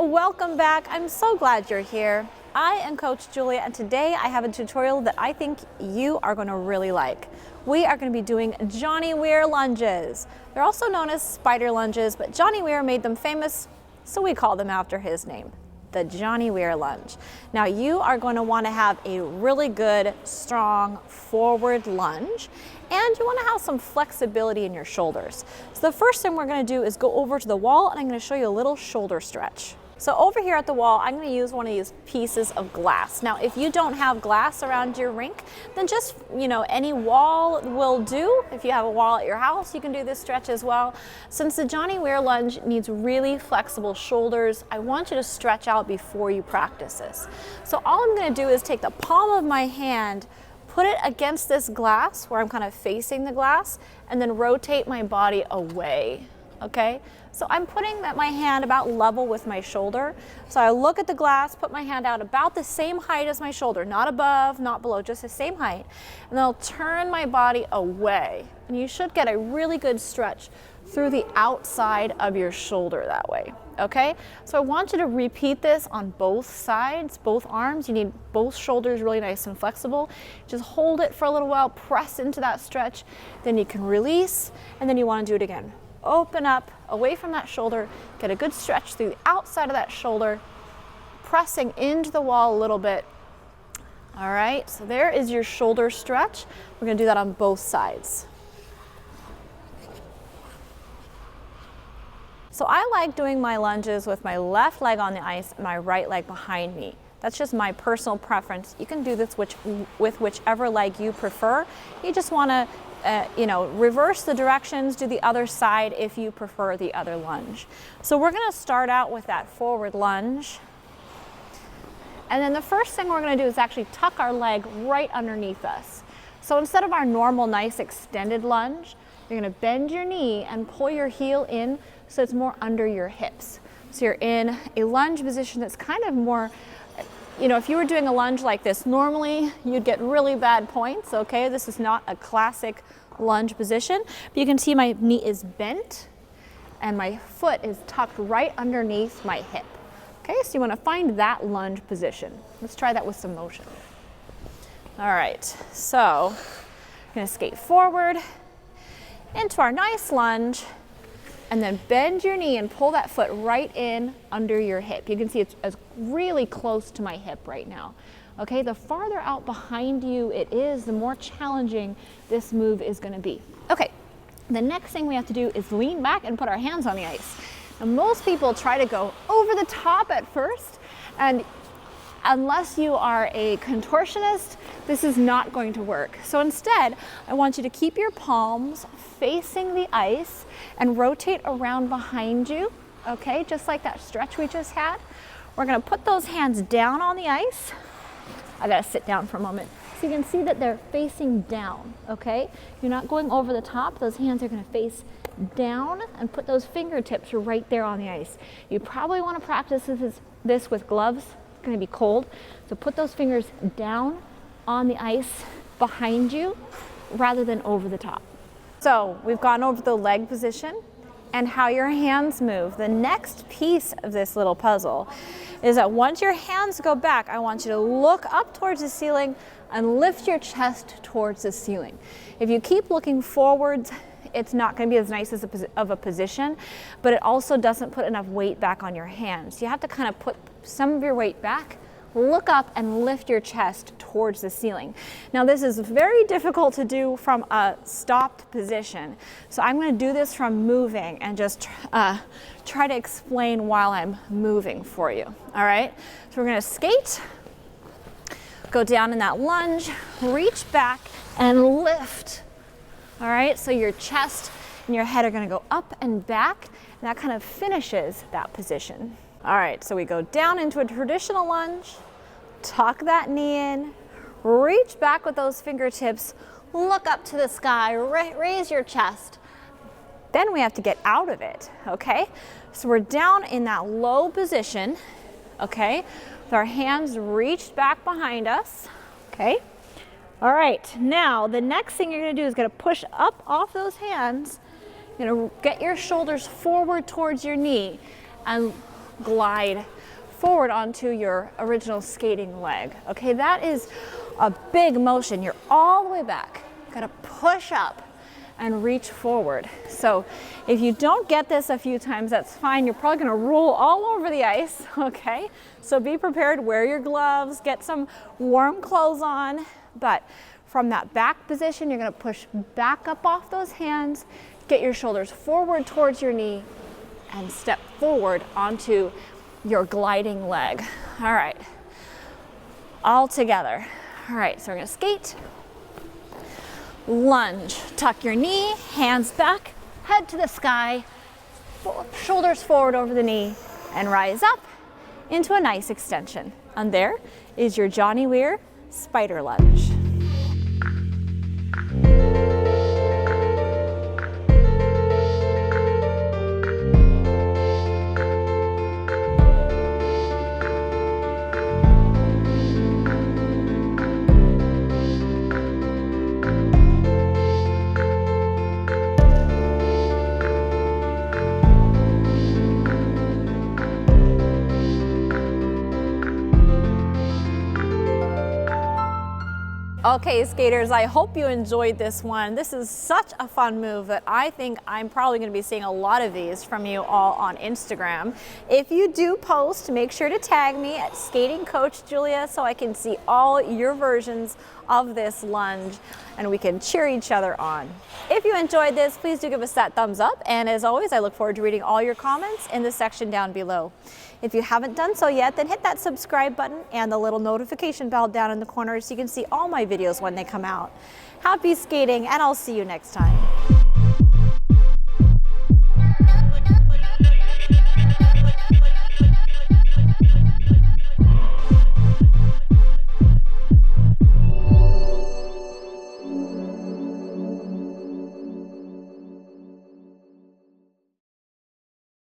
welcome back. I'm so glad you're here. I am Coach Julia, and today I have a tutorial that I think you are going to really like. We are going to be doing Johnny Weir lunges. They're also known as spider lunges, but Johnny Weir made them famous, so we call them after his name, the Johnny Weir lunge. Now you are going to want to have a really good, strong forward lunge, and you want to have some flexibility in your shoulders. So the first thing we're going to do is go over to the wall, and I'm going to show you a little shoulder stretch. So over here at the wall, I'm going to use one of these pieces of glass. Now, if you don't have glass around your rink, then just, any wall will do. If you have a wall at your house, you can do this stretch as well. Since the Johnny Weir lunge needs really flexible shoulders, I want you to stretch out before you practice this. So all I'm going to do is take the palm of my hand, put it against this glass where I'm kind of facing the glass, and then rotate my body away, okay? So I'm putting my hand about level with my shoulder. So I look at the glass, put my hand out about the same height as my shoulder, not above, not below, just the same height. And then I'll turn my body away. And you should get a really good stretch through the outside of your shoulder that way, okay? So I want you to repeat this on both sides, both arms. You need both shoulders really nice and flexible. Just hold it for a little while, press into that stretch, then you can release, and then you want to do it again. Open up away from that shoulder, get a good stretch through the outside of that shoulder, pressing into the wall a little bit. All right, so there is your shoulder stretch. We're going to do that on both sides. So I like doing my lunges with my left leg on the ice and my right leg behind me. That's just my personal preference. You can do this with whichever leg you prefer. You just want to reverse the directions, do the other side if you prefer the other lunge. So we're going to start out with that forward lunge. And then the first thing we're going to do is actually tuck our leg right underneath us. So instead of our normal nice extended lunge, you're going to bend your knee and pull your heel in so it's more under your hips. So you're in a lunge position that's kind of more, if you were doing a lunge like this, normally you'd get really bad points, okay? This is not a classic lunge position, but you can see my knee is bent and my foot is tucked right underneath my hip. Okay, so you want to find that lunge position. Let's try that with some motion. All right, so I'm going to skate forward into our nice lunge, and then bend your knee and pull that foot right in under your hip. You can see it's really close to my hip right now. Okay, the farther out behind you it is, the more challenging this move is going to be. Okay, the next thing we have to do is lean back and put our hands on the ice. Now, most people try to go over the top at first, and unless you are a contortionist, this is not going to work. So instead, I want you to keep your palms facing the ice and rotate around behind you, okay? Just like that stretch we just had. We're gonna put those hands down on the ice. I gotta sit down for a moment. So you can see that they're facing down, okay? You're not going over the top. Those hands are gonna face down, and put those fingertips right there on the ice. You probably wanna practice this with gloves. It's gonna be cold. So put those fingers down on the ice behind you rather than over the top. So we've gone over the leg position and how your hands move. The next piece of this little puzzle is that once your hands go back, I want you to look up towards the ceiling and lift your chest towards the ceiling. If you keep looking forwards, it's not going to be as nice of a position, but it also doesn't put enough weight back on your hands. You have to kind of put some of your weight back, look up and lift your chest towards the ceiling. Now this is very difficult to do from a stopped position. So I'm going to do this from moving and just try to explain while I'm moving for you. All right, so we're going to skate, go down in that lunge, reach back and lift. All right, so your chest and your head are going to go up and back, and that kind of finishes that position. All right, so we go down into a traditional lunge, tuck that knee in, reach back with those fingertips, look up to the sky, raise your chest. Then we have to get out of it, okay? So we're down in that low position, okay? With our hands reached back behind us, okay? All right, now the next thing you're gonna do is gonna push up off those hands. You're gonna get your shoulders forward towards your knee and glide forward onto your original skating leg. Okay, that is a big motion. You're all the way back. Gotta push up and reach forward. So if you don't get this a few times, that's fine. You're probably gonna roll all over the ice, okay? So be prepared, wear your gloves, get some warm clothes on, but from that back position, you're gonna push back up off those hands, get your shoulders forward towards your knee, and step forward onto your gliding leg. All right, all together. All right, so we're gonna skate, lunge, tuck your knee, hands back, head to the sky, shoulders forward over the knee, and rise up into a nice extension. And there is your Johnny Weir Spider Lunge. Okay, skaters, I hope you enjoyed this one. This is such a fun move that I think I'm probably going to be seeing a lot of these from you all on Instagram. If you do post, make sure to tag me at Skating Coach Julia so I can see all your versions of this lunge and we can cheer each other on. If you enjoyed this, please do give us that thumbs up, and as always, I look forward to reading all your comments in the section down below. If you haven't done so yet, then hit that subscribe button and the little notification bell down in the corner so you can see all my videos when they come out. Happy skating, and I'll see you next time.